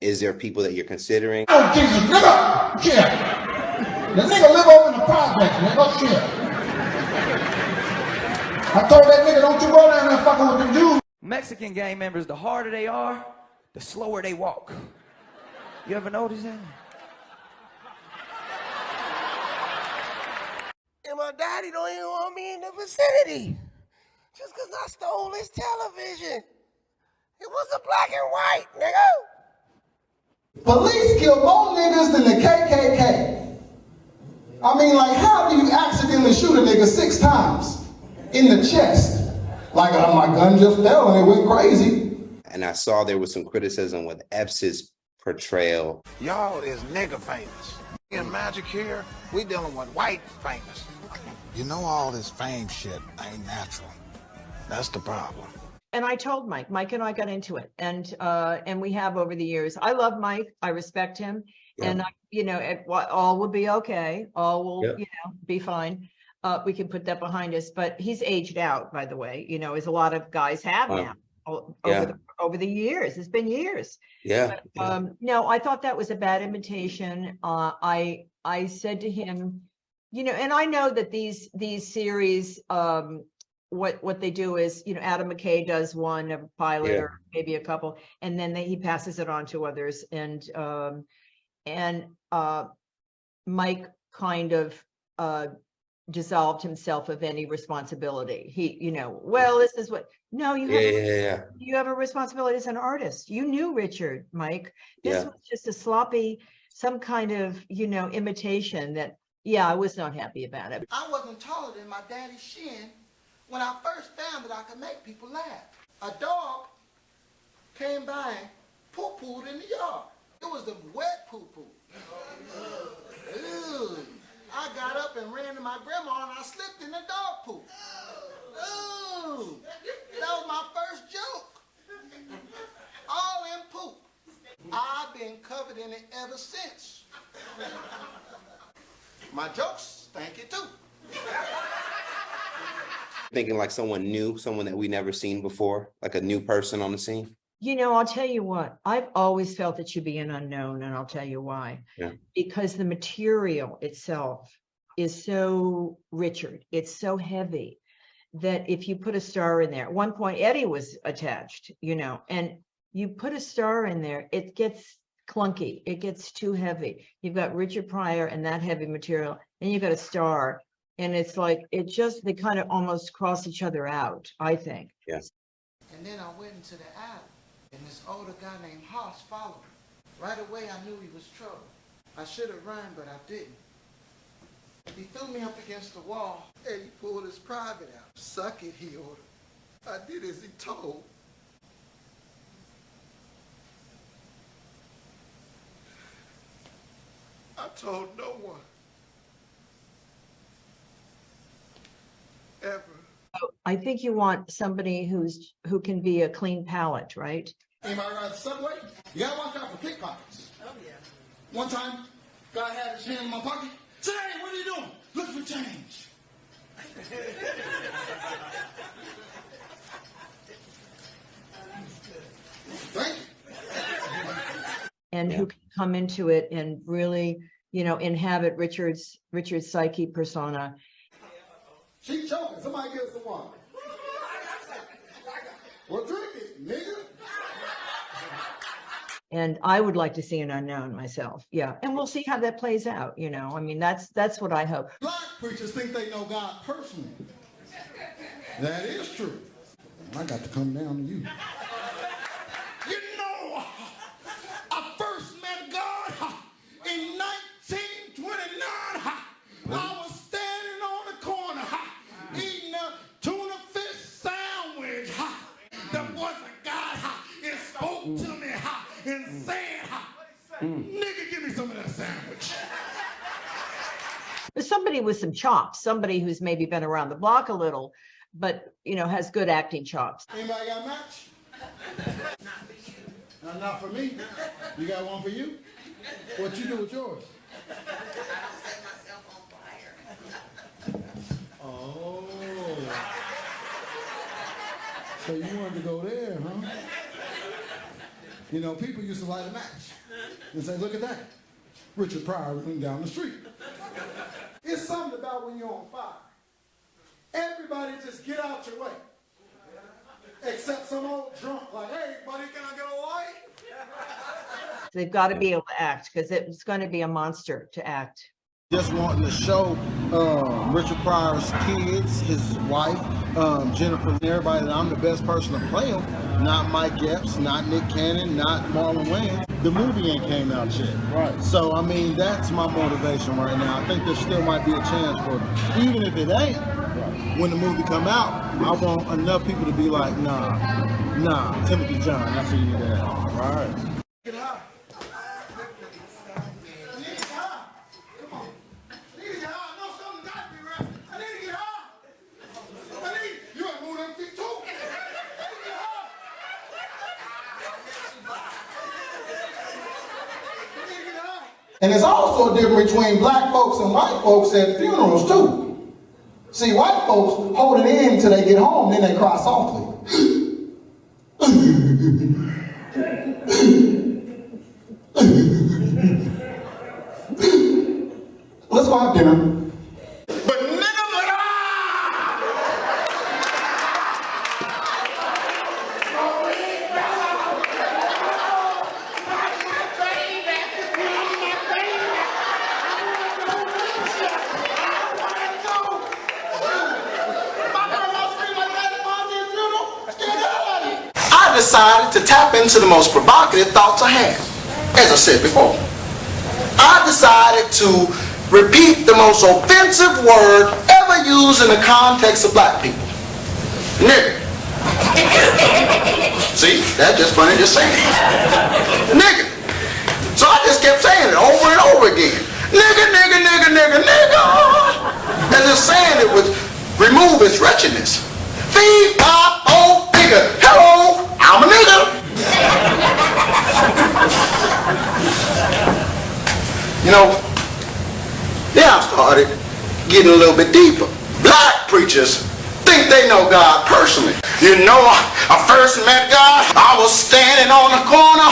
Is there people that you're considering? Oh, Jesus, nigga! Shit! The nigga live over in the project, nigga. Shit! I told that nigga, don't you go down there fucking with them Jews. Mexican gang members, the harder they are, the slower they walk. You ever notice that? And my daddy don't even want me in the vicinity. Just because I stole his television. It was a black and white, nigga. Police kill more niggas than the KKK. I mean, like, how do you accidentally shoot a nigga 6 times in the chest? Like, oh, my gun just fell and it went crazy. And I saw there was some criticism with Epps' portrayal. Y'all is nigga famous. In Magic here, we dealing with white famous. You know all this fame shit ain't natural. That's the problem. And I told Mike. Mike and I got into it, and we have over the years. I love Mike. I respect him, and all will be okay. All will, be fine. We can put that behind us. But he's aged out, by the way. As a lot of guys have now over the years. It's been years. Yeah. But, no, I thought that was a bad invitation. I said to him, and I know that these series. What they do is, Adam McKay does one, a pilot or maybe a couple, and then he passes it on to others. And Mike kind of dissolved himself of any responsibility. He, this is what. No, you have a responsibility as an artist. You knew Richard, Mike. This was just a sloppy, some kind of, imitation that. I was not happy about it. I wasn't taller than my daddy's shin. When I first found that I could make people laugh, a dog came by and poo-pooed in the yard. It was the wet poo-poo. Ew. I got up and ran to my grandma and I slipped in the dog poop. Ooh. That was my first joke. All in poop. I've been covered in it ever since. My jokes stanky too. Thinking like someone new, someone that we never seen before, like a new person on the scene? I'll tell you what, I've always felt it should be an unknown, and I'll tell you why. Yeah. Because the material itself is so Richard, it's so heavy that if you put a star in there, at one point Eddie was attached, and you put a star in there, it gets clunky, it gets too heavy. You've got Richard Pryor and that heavy material, and you've got a star. And it's like, they kind of almost cross each other out, I think. Yes. And then I went into the alley, and this older guy named Hoss followed me. Right away, I knew he was trouble. I should have run, but I didn't. He threw me up against the wall, and he pulled his private out. Suck it, he ordered. I did as he told. I told no one. Ever. I think you want somebody who can be a clean palate, right? Anybody ride the subway? You gotta watch out for pickpockets. Oh yeah. One time, guy had his hand in my pocket. Say, hey, what are you doing? Looking for change. Thank you. And who can come into it and really, inhabit Richard's psyche persona. She choking. Somebody give us some water. Well, drink it, nigga. And I would like to see an unknown myself. Yeah. And we'll see how that plays out. I mean, that's what I hope. Black preachers think they know God personally. That is true. I got to come down to you. I first met God in 1929. I was standing on the corner eating a tuna fish sandwich. There was a God and spoke to me and said, nigga, give me some of that sandwich. There's somebody with some chops, somebody who's maybe been around the block a little, but has good acting chops. Anybody got a match? Not for you. Not for me. You got one for you? What you do with yours? I don't set myself on fire. Oh. So you wanted to go there, huh? You know, people used to light a match and say, look at that. Richard Pryor running down the street. It's something about when you're on fire. Everybody just get out your way. Except some old drunk like, hey, buddy, can I get a light? They've got to be able to act because it's going to be a monster to act. Just wanting to show Richard Pryor's kids, his wife, Jennifer, and everybody that I'm the best person to play him. Not Mike Epps, not Nick Cannon, not Marlon Wayans. The movie ain't came out yet. Right. So, I mean, that's my motivation right now. I think there still might be a chance for it. Even if it ain't, when the movie come out, I want enough people to be like, nah, Timothy John, that's who you need to have. All right. Get high. I need to get high. Come on. I need to get high. I know something got to be right. I need to get high. You gotta move them feet too. I need to get high. I need to get high. And there's also a difference between black folks and white folks at funerals too. See, white folks hold it in until they get home, then they cry softly. Let's go have dinner. But nigga, I decided to tap into the most provocative thoughts I had. As I said before, I decided to repeat the most offensive word ever used in the context of black people. Nigger. See, that's just funny just saying it. Nigger. So I just kept saying it over and over again. Nigger, nigger, nigger, nigger, nigger. And just saying it would remove its wretchedness. Fee, pop, oh, nigger. Hello, I'm a nigger. You know, then I started getting a little bit deeper. Black preachers think they know God personally. You know, I first met God, I was standing on the corner,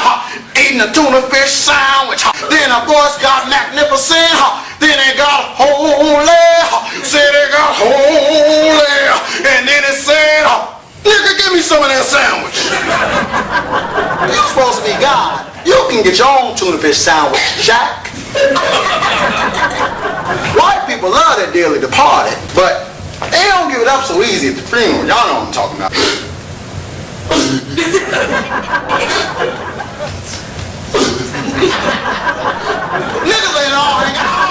eating a tuna fish sandwich. Then a voice got magnificent, then it got holy, said it got holy, and then it said, nigga, give me some of that sandwich. You're supposed to be God. You can get your own tuna fish sandwich, Jack. White people love that dearly departed, but they don't give it up so easy at the funeral. Y'all know what I'm talking about. Niggas ain't all hang out.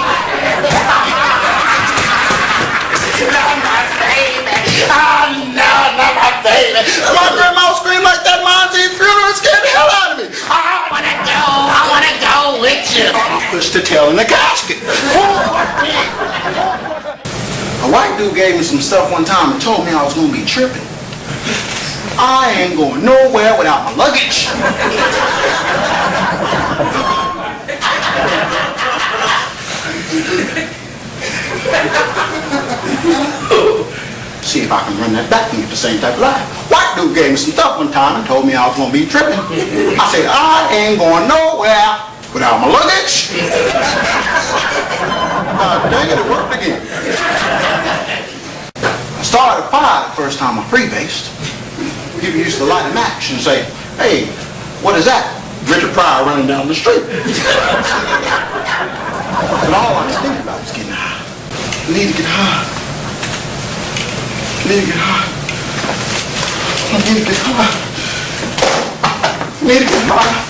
Not my baby. Oh no, not my baby. My grandma screamed like that Monty's funeral. It scared the hell out of me. I wanna go with you. I pushed the tail in the casket. A white dude gave me some stuff one time and told me I was gonna be tripping. I ain't going nowhere without my luggage. See if I can run that back and get the same type of life. White dude gave me some stuff one time and told me I was gonna be tripping. I said, I ain't going nowhere without my luggage. Dang it, it worked again. I started a fire the first time I freebased. People used to light a match and say, hey, what is that? Richard Pryor running down the street. But all I was thinking about was getting high. I need to get high. I need to get high. I need to get high. I need to get high.